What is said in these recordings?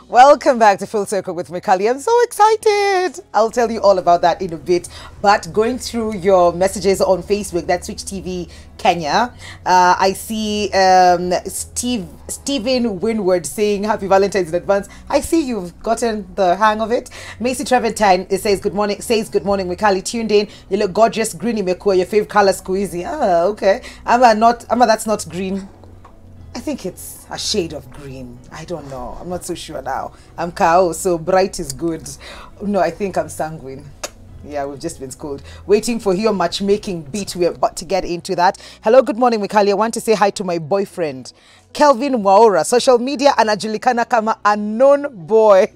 Welcome back to Full Circle with Mikali. I'm so excited. I'll tell you all about that in a bit. But going through your messages on Facebook, that's Switch TV Kenya, I see Stephen Winward saying Happy Valentine's in advance. I see you've gotten the hang of it. Macy Valentine says good morning. Mikali, tuned in. You look gorgeous. Greeny Mekua, your favorite color, squeezy. Ah, okay. That's not green. I think it's a shade of green. I don't know. I'm not so sure now. I'm Kao, so bright is good. No, I think I'm sanguine. Yeah, we've just been schooled. Waiting for your matchmaking beat. We're about to get into that. Hello, good morning, Mikali. I want to say hi to my boyfriend, Kelvin Waura. Social media anajulikana kama unknown boy.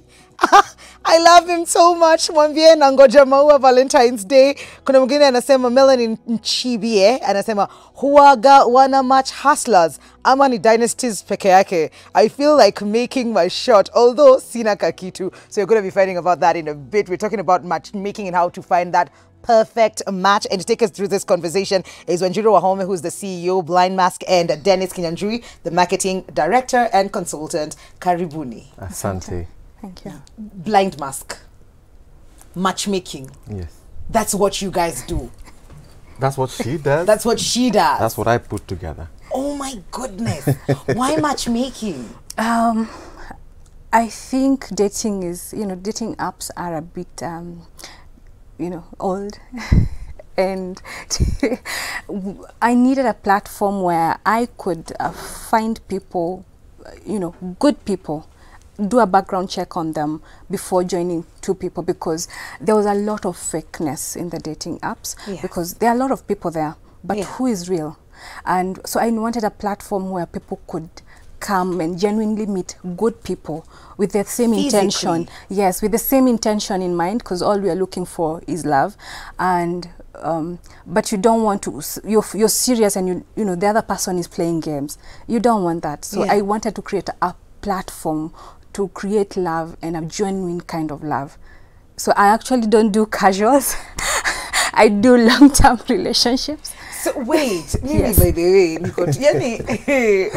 I love him so much. Mwambie nangoja maua Valentine's Day. Kuna mwingine anasema Melanie Nchibie anasema huwaga wana match hustlers ama ni dynasties peke yake. I feel like making my shot, although sina kakitu. So you're going to be finding about that in a bit. We're talking about matchmaking and how to find that perfect match. And to take us through this conversation is Wanjiru Wahome, who's the CEO, Blind Mask, and Dennis Kinyanjui, the marketing director and consultant. Karibuni. Asante. Thank you. Blind Mask. Matchmaking. Yes. That's what you guys do. That's what she does. That's what she does. That's what I put together. Oh my goodness. Why matchmaking? I think dating is, dating apps are a bit, old. And I needed a platform where I could find people, good people, do a background check on them before joining two people, because there was a lot of fakeness in the dating apps. Yes. Because there are a lot of people there, but who is real? And so I wanted a platform where people could come and genuinely meet good people with the same intention. Yes, with the same intention in mind, because all we are looking for is love. And but you don't want to, you're serious, and the other person is playing games. You don't want that. So I wanted to create a platform to create love, and a genuine kind of love. So I actually don't do casuals. I do long-term relationships. So wait, yes. By the way,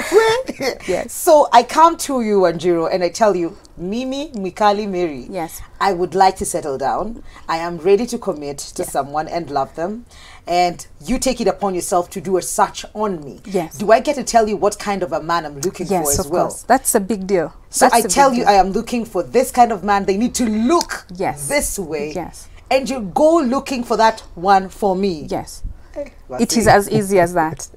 yes. So I come to you, Wanjiru, and I tell you, Mimi, Mikali, Mary. Yes. I would like to settle down. I am ready to commit to someone and love them. And you take it upon yourself to do a search on me. Yes. Do I get to tell you what kind of a man I'm looking for as well? Yes, of course. That's a big deal. So I tell you I am looking for this kind of man. They need to look this way. Yes. And you go looking for that one for me. Yes. It is as easy as that.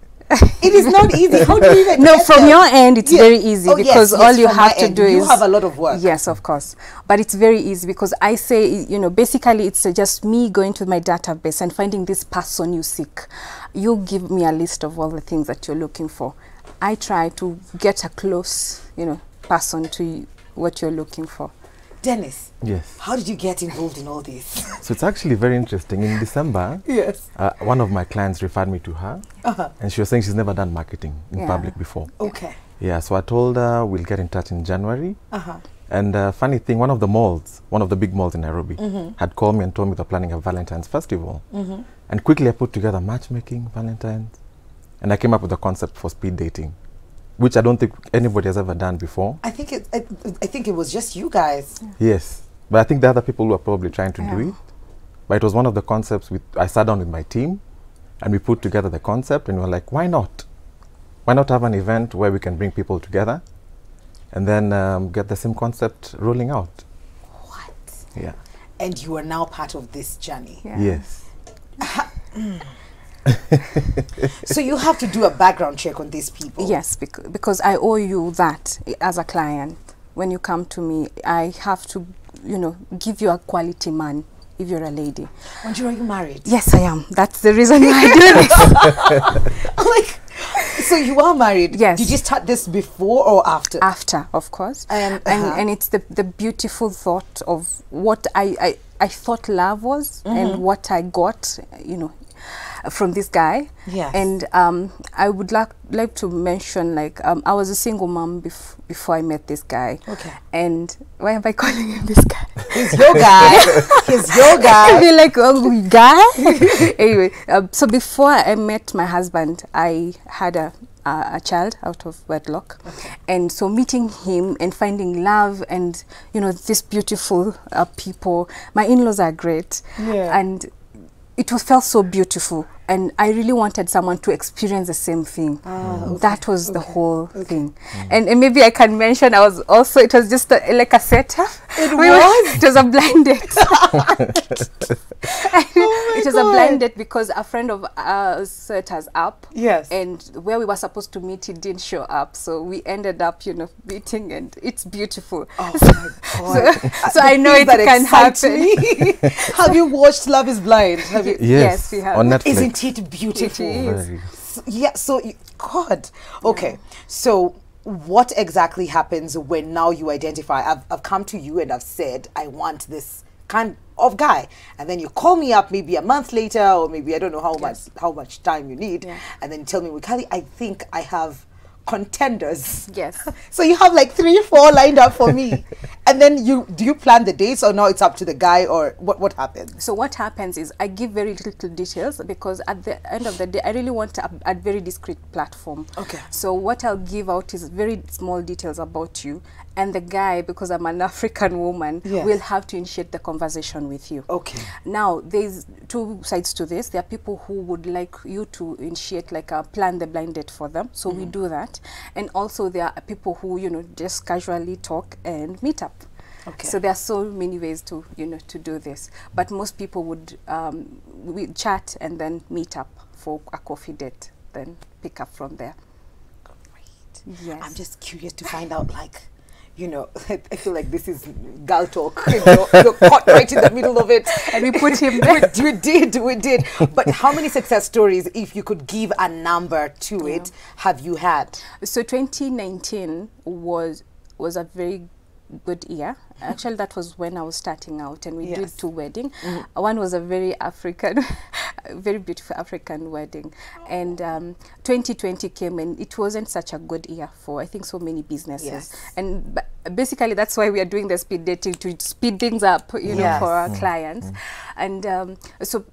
It is not easy. How do you even No, from your end, it's very easy, because all you have to do is... You have a lot of work. Yes, of course. But it's very easy, because I say, basically it's just me going to my database and finding this person you seek. You give me a list of all the things that you're looking for. I try to get a close, person to what you're looking for. Dennis, yes. How did you get involved in all this? So it's actually very interesting. In December, one of my clients referred me to her, and she was saying she's never done marketing in public before. Okay. Yeah, so I told her we'll get in touch in January. And funny thing, one of the big malls in Nairobi, had called me and told me they're planning a Valentine's festival. And quickly I put together matchmaking, Valentine's, and I came up with a concept for speed dating, which I don't think anybody has ever done before. I think it was just you guys. Yes, but I think the other people who are probably trying to do it. But it was one of the concepts. I sat down with my team, and we put together the concept, and we were like, why not? Why not have an event where we can bring people together, and then get the same concept rolling out? What? Yeah. And you are now part of this journey. Yeah. Yes. So you have to do a background check on these people. Yes, because I owe you that as a client. When you come to me, I have to, give you a quality man if you're a lady. Wanjiru, are you married? Yes, I am. That's the reason why I do this. So you are married? Yes. Did you start this before or after? After, of course. And it's the beautiful thought of what I thought love was, and what I got, from this guy. Yes. And I would like to mention, I was a single mom before I met this guy. Okay. And why am I calling him this guy? He's your guy. He's your guy. I feel like, oh, guy? Anyway, so before I met my husband, I had a a child out of wedlock. And so meeting him and finding love and, you know, these beautiful people. My in-laws are great. And it felt so beautiful. And I really wanted someone to experience the same thing. That was the whole thing. And maybe I can mention, I was also, it was just like a setup. It was a blind date. It was a blind date because a friend of ours set us up. And where we were supposed to meet, he didn't show up. So we ended up, you know, meeting, and it's beautiful. My God. So I know it can happen. Have you watched Love is Blind? Have you? Yes, we have. On Netflix. Isn't it beautiful? It is. Yeah, so, God. Okay, so what exactly happens when now you identify, I've come to you and I've said, I want this kind of guy, and then you call me up maybe a month later, or maybe I don't know how much time you need, and then you tell me, Wikali, I think I have contenders. So you have like 3 or 4 lined up for me. And then do you plan the dates, or now it's up to the guy, or what happens? So what happens is I give very little details, because at the end of the day I really want a very discreet platform. So what I'll give out is very small details about you, and the guy, because I'm an African woman, will have to initiate the conversation with you. Now there's 2 sides to this. There are people who would like you to initiate, like plan the blind date for them, so we do that. And also there are people who, you know, just casually talk and meet up. So there are so many ways to, you know, to do this, but most people would we chat and then meet up for a coffee date, then pick up from there. Great. I'm just curious to find out, like, you know, I feel like this is girl talk. You're caught right in the middle of it, and we put him there. we did. But how many success stories, if you could give a number to it, have you had? So 2019 was a very good year. Actually, that was when I was starting out, and we did 2 weddings. One was a very African, very beautiful African wedding. And 2020 came, and it wasn't such a good year for, I think, so many businesses. And basically, that's why we are doing the speed dating, to speed things up, you know, for our clients. And so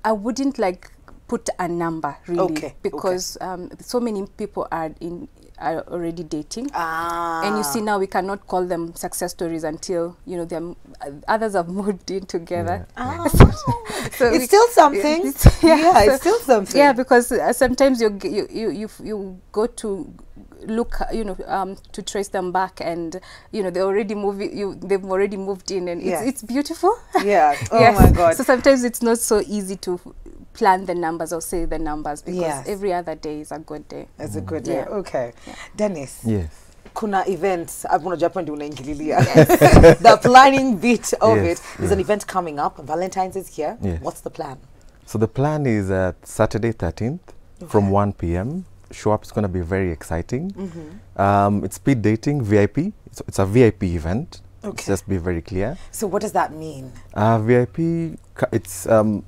I wouldn't like put a number really, because so many people are already dating, and you see now we cannot call them success stories until, you know, others have moved in together. So it's still something. It's still something. Yeah, because sometimes you go to look, you know, to trace them back, and you know they've already moved in, and it's beautiful. Oh my God. So sometimes it's not so easy to plan the numbers or say the numbers, because every other day is a good day. It's a good day. Dennis. Yes. Kuna events, the planning bit of it. There's an event coming up. Valentine's is here. What's the plan? So the plan is Saturday 13th from 1 p.m. Show up is going to be very exciting. It's speed dating, VIP. It's a VIP event. Let's just be very clear. So what does that mean? VIP, it's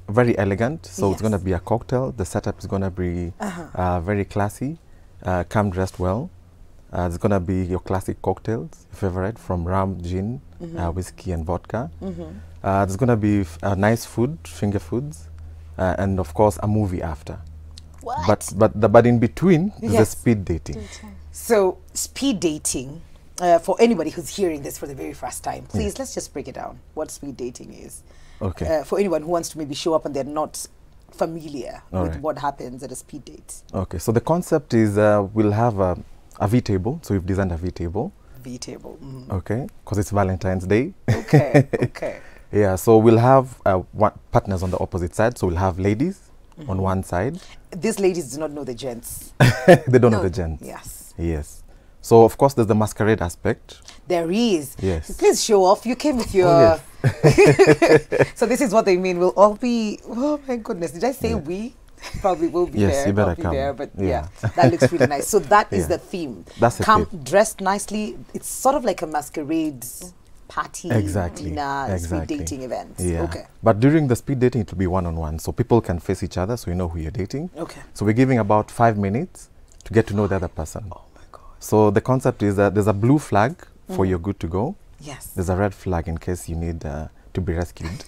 very elegant. So it's going to be a cocktail. The setup is going to be very classy. Come dressed well. It's going to be your classic cocktails, favorite, from rum, gin, whiskey, and vodka. There's going to be nice food, finger foods, and of course a movie after. But in between is the speed dating. So speed dating, for anybody who's hearing this for the very first time, please let's just break it down. What speed dating is. For anyone who wants to maybe show up and they're not familiar with what happens at a speed date. So the concept is we'll have a V table. So we've designed a V table. V table. Because it's Valentine's Day. Yeah, so we'll have partners on the opposite side. So we'll have ladies on one side. These ladies do not know the gents. They don't know the gents. Yes. So of course there's the masquerade aspect. There is. Yes. Please show off. You came with your... So this is what they mean. We'll all be... Oh my goodness. Did I say we? Probably will be there. You better come. There, but that looks really nice. So that is the theme. That's the come theme. Dressed nicely. It's sort of like a masquerade party, dinner, speed dating event. But during the speed dating, it will be one-on-one. So people can face each other, so you know who you're dating. So we're giving about 5 minutes to get to know the other person. Oh my God. So the concept is that there's a blue flag for you're good to go. Yes. There's a red flag in case you need to be rescued.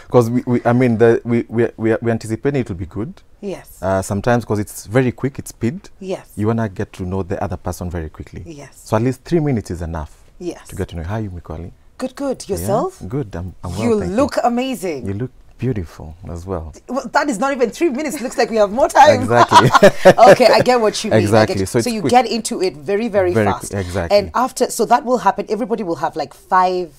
Because I mean, we anticipating it will be good. Yes. Sometimes because it's very quick, it's speed. Yes. You want to get to know the other person very quickly. Yes. So at least 3 minutes is enough. Yes. To get to know. How are you, Mikoli? Good, good. Yourself? Yeah, good. I'm well, You thank look amazing. You look beautiful as well. Well, that is not even 3 minutes. Looks like we have more time. Exactly. Okay, I get what you mean. Exactly. So it's you quick. get into it very, very fast. Exactly. And after, so that will happen. Everybody will have like five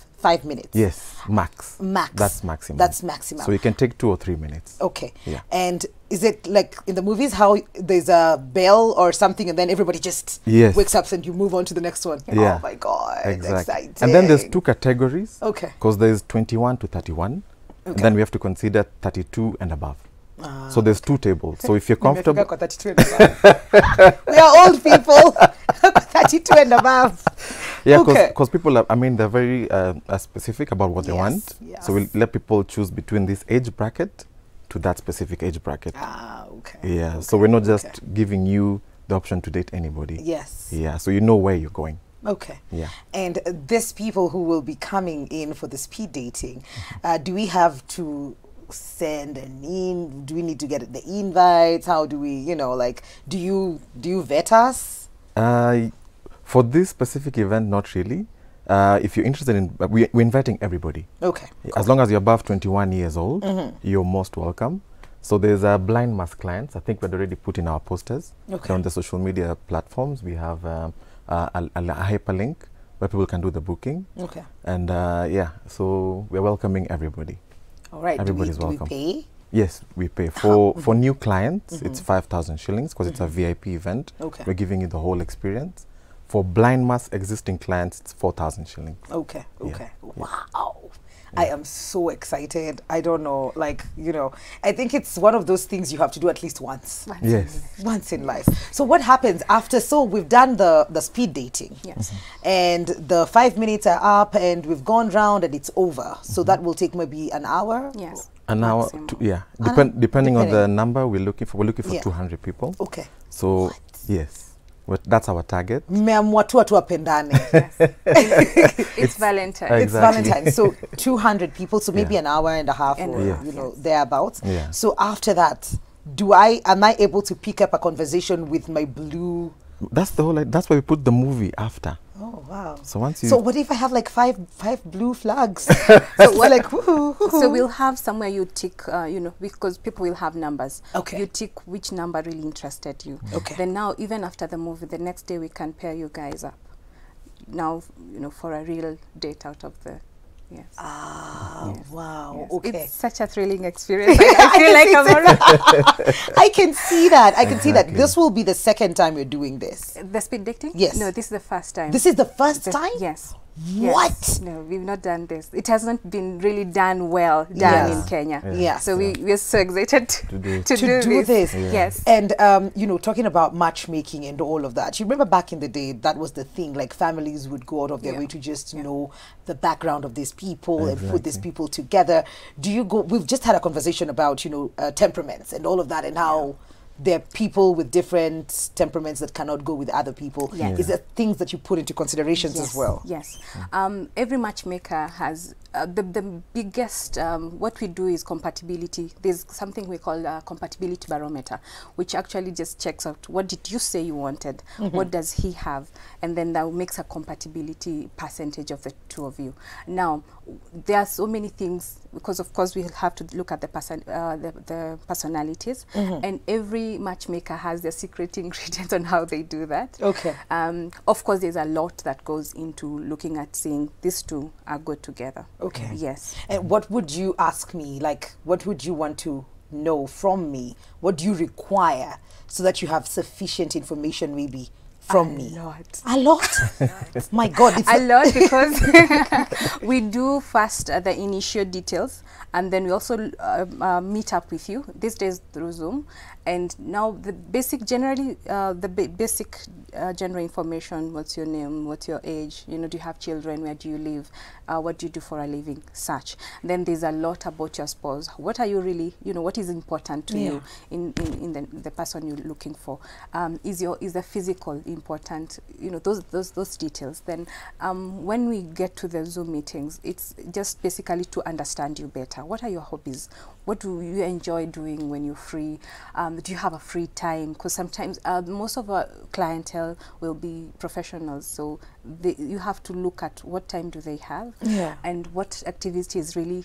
minutes. Yes, max. Max. That's maximum. That's maximum. So you can take 2 or 3 minutes. Okay. Yeah. And is it like in the movies how there's a bell or something and then everybody just wakes up and you move on to the next one? Yeah. Oh my God. Exactly. Exciting. And then there's 2 categories. Okay. Because there's 21 to 31. Okay. And then we have to consider 32 and above. So there's 2 tables. So if you're comfortable. 32 and above. We are old people. 32 and above. Yeah, because people are, I mean, they're very specific about what they want. Yes. So we'll let people choose between this age bracket to that specific age bracket. Okay. Yeah, okay. so we're not just giving you the option to date anybody. Yes. Yeah, so you know where you're going. Okay. Yeah. And these people who will be coming in for the speed dating, do we have to send an do we need to get the invites? How do we, you know, like, do you vet us? For this specific event, not really. If you're interested in, we're inviting everybody. Okay. As long as you're above 21 years old, you're most welcome. So there's blind mass clients. I think we'd already put in our posters on the social media platforms. We have a hyperlink where people can do the booking. Okay. And yeah, so we're welcoming everybody. All right. Everybody's do we welcome. Pay? Yes, we pay. For new clients, it's 5,000 shillings because it's a VIP event. Okay. We're giving you the whole experience. For blind mass existing clients, it's 4,000 shillings. Okay. Okay. Yeah. Wow. I am so excited. I don't know, like, you know, I think it's one of those things you have to do at least once. Once in life. So what happens after, so we've done the speed dating. Yes. And the 5 minutes are up and we've gone round and it's over. So that will take maybe an hour? Yes. An hour, yeah. Depending on the number we're looking for 200 people. Okay. So, yes. But that's our target. It's Valentine. It's Valentine. So 200 people, so maybe an hour and a half or, you know, thereabouts. Yeah. So after that, am I able to pick up a conversation with my blue? That's the whole, that's why we put the movie after. Oh, wow. So once you... So what if I have like five blue flags? So we're like, So we'll have somewhere you tick, you know, because people will have numbers. Okay. You tick which number really interested you. Okay. Then now, even after the movie, the next day we can pair you guys up. Now, you know, for a real date out of the... Yes. Wow. Yes. Okay. It's such a thrilling experience. I feel like I'm already... I can see that. I can see that. This will be the second time you're doing this. The speed dating? Yes. No, this is the first time. This is the first time? Yes. What? Yes. No, we've not done this. It hasn't been really done well in Kenya. Yeah. So we're so excited to do this. Yeah. Yes. And, you know, talking about matchmaking and all of that, you remember back in the day, that was the thing, like families would go out of their way to just know the background of these people and put these people together. We've just had a conversation about, you know, temperaments and all of that and how there are people with different temperaments that cannot go with other people. Yes. Is there things that you put into considerations as well? Yes. Every matchmaker has the biggest, what we do is compatibility. There's something we call a compatibility barometer, which actually just checks out what did you say you wanted, what does he have, and then that makes a compatibility percentage of the two of you. Now, there are so many things, because of course we have to look at the personalities, and every matchmaker has their secret ingredients on how they do that. Okay. Of course, there's a lot that goes into looking at saying these two are good together. Okay. Yes. And what would you ask me? Like, what would you want to know from me? What do you require so that you have sufficient information maybe from me? A lot? My God. It's a lot, because we do first the initial details, and then we also meet up with you, these days through Zoom. And now the basic, generally, basic general information: what's your name, what's your age, you know, do you have children, where do you live, what do you do for a living, such. Then there's a lot about your spouse. What are you really, you know, what is important to you in the person you're looking for? Is the physical, important, you know, those details. Then when we get to the Zoom meetings, it's just basically to understand you better. What are your hobbies? What do you enjoy doing when you're free? Do you have a free time? Because sometimes most of our clientele will be professionals, so you have to look at what time do they have, and what activities really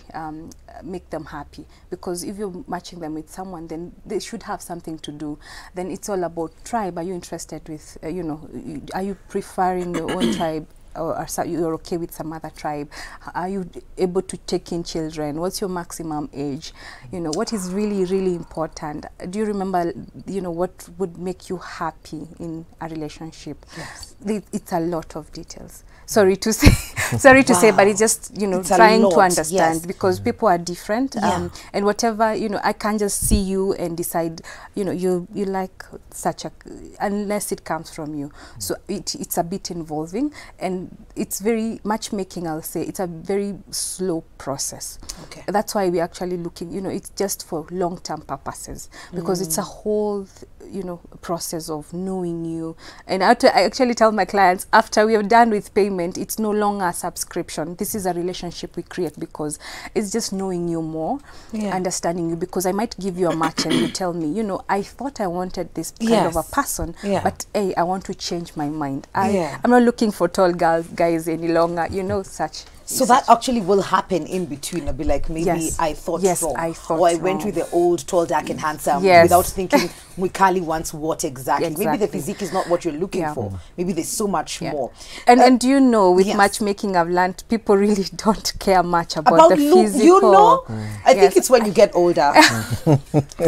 make them happy. Because if you're matching them with someone, then they should have something to do. Then it's all about tribe. Are you interested with, you know, are you preferring your own tribe? Or you're okay with some other tribe? Are you able to take in children? What's your maximum age? You know, what is really, really important? Do you remember, you know, what would make you happy in a relationship? Yes. It's a lot of details. Sorry to say, sorry to say, but it's just, you know, it's trying to understand, because people are different, and whatever, you know, I can't just see you and decide, you know, you like such a, unless it comes from you. So it's a bit involving, and it's very matchmaking. I'll say it's a very slow process. Okay, that's why we're actually looking. You know, it's just for long-term purposes, because it's a whole, you know, process of knowing you. And I actually tell my clients, after we are done with payment, it's no longer a subscription. This is a relationship we create, because it's just knowing you more, understanding you. Because I might give you a match and you tell me, you know, I thought I wanted this kind of a person, but hey, I want to change my mind. I'm not looking for tall guys any longer, you know, such. So that actually will happen in between. I'll be like, maybe I thought wrong. Or I went with the old, tall, dark and handsome without thinking Mwikali wants what exactly. Maybe the physique is not what you're looking for. Maybe there's so much more. And do you know, with matchmaking, I've learned people really don't care much about the physical. You know, I think it's when you get older.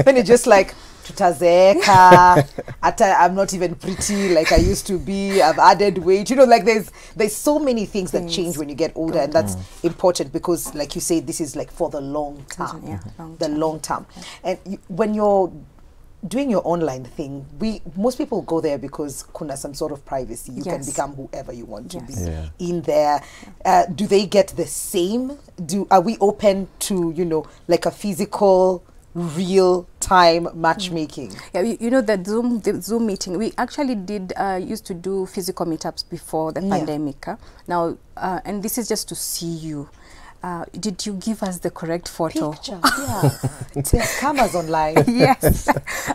When you're just like, tutazeka, I'm not even pretty like I used to be, I've added weight, you know, like there's so many things that change when you get older, and that's important, because like you say, this is like for the long term, long term. And when you're doing your online thing, most people go there because kuna some sort of privacy. You can become whoever you want to be in there. Do they get the same? Are we open to, you know, like a physical, real-time matchmaking? You know, the Zoom meeting, we actually did used to do physical meetups before the pandemic. Now, and this is just to see you. Did you give us the correct photo? Picture, There's cameras online. Yes.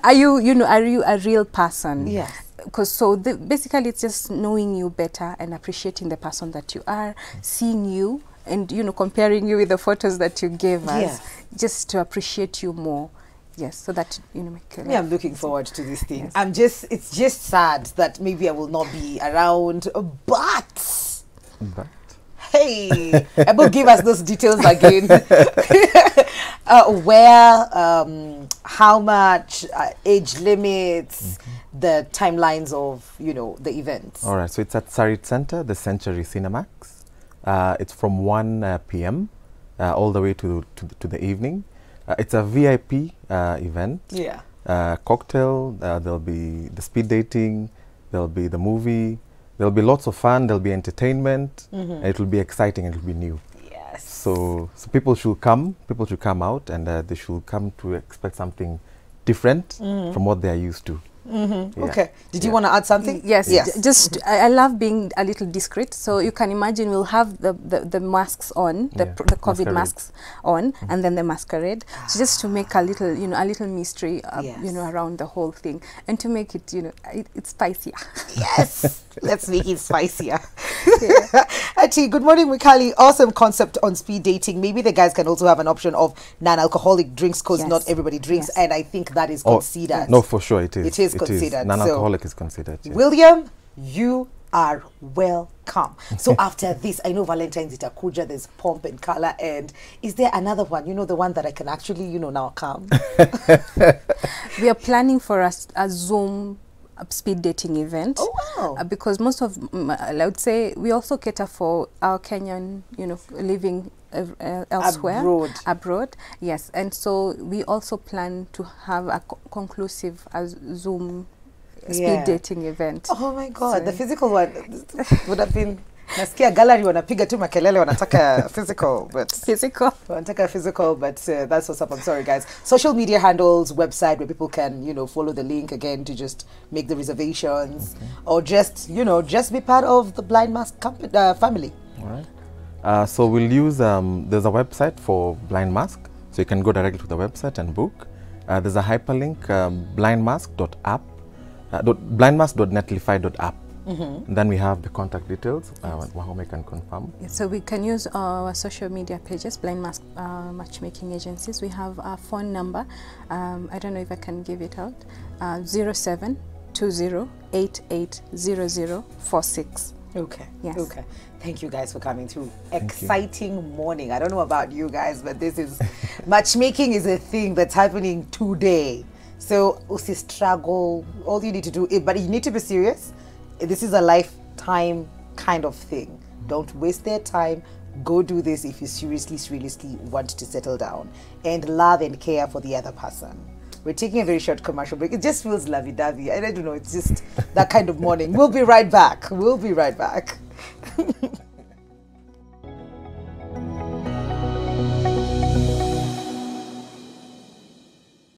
Are you a real person? Yes. Because basically it's just knowing you better and appreciating the person that you are, seeing you, and, you know, comparing you with the photos that you gave us, just to appreciate you more. Yes, so that, you know, I'm looking forward to this thing. It's just sad that maybe I will not be around, but hey, I will give us those details again. Where, how much, age limits, the timelines of, you know, the events. All right, so it's at Sarit Center, the Century Cinemax. It's from 1 p.m. All the way to the evening. It's a VIP event. Cocktail, there'll be the speed dating, there'll be the movie, there'll be lots of fun, there'll be entertainment, and it'll be exciting, and it'll be new. Yes. So people should come out, and they should come to expect something different from what they are used to. Okay. Did you want to add something? Yes. Just I love being a little discreet. So you can imagine we'll have the masks on, the COVID masks on, and then the masquerade. So just to make a little, you know, a little mystery, you know, around the whole thing, and to make it, you know, it's spicier. Yes. Let's make it spicier. Actually, good morning, Mwikali. Awesome concept on speed dating. Maybe the guys can also have an option of non-alcoholic drinks, because not everybody drinks, and I think that is considered. No, for sure it is. It is considered. Non-alcoholic is considered. Yes. William, you are welcome. So after this, I know Valentine's itakuja, there's pomp and color, and is there another one? You know, the one that I can actually, you know, now come. We are planning for a Zoom speed dating event. Oh, wow. Because most of, I would say, we also cater for our Kenyan, you know, living elsewhere. Abroad. Yes. And so we also plan to have a conclusive Zoom speed dating event. Oh my God, so the physical one would have been Nasikia gallery wanapiga tu makelele wanataka physical, but Physical. wanataka physical, but that's what's up. I'm sorry, guys. Social media handles, website where people can, you know, follow the link again to just make the reservations, or just, you know, just be part of the Blind Mask family. All right. So we'll use, there's a website for Blind Mask, so you can go directly to the website and book. There's a hyperlink, blindmask.app, blindmask.netlify.app. And then we have the contact details, Wahome can confirm. So we can use our social media pages, Blind Mask Matchmaking Agencies. We have our phone number. I don't know if I can give it out. 0720880046. Okay. Yes. Okay. Thank you guys for coming through. Exciting morning. I don't know about you guys, but this is matchmaking is a thing that's happening today. So usi struggle. All you need to do, but you need to be serious. This is a lifetime kind of thing. Don't waste their time. Go do this if you seriously want to settle down and love and care for the other person. We're taking a very short commercial break. It just feels lovey-dovey. I don't know. It's just that kind of morning. We'll be right back. We'll be right back.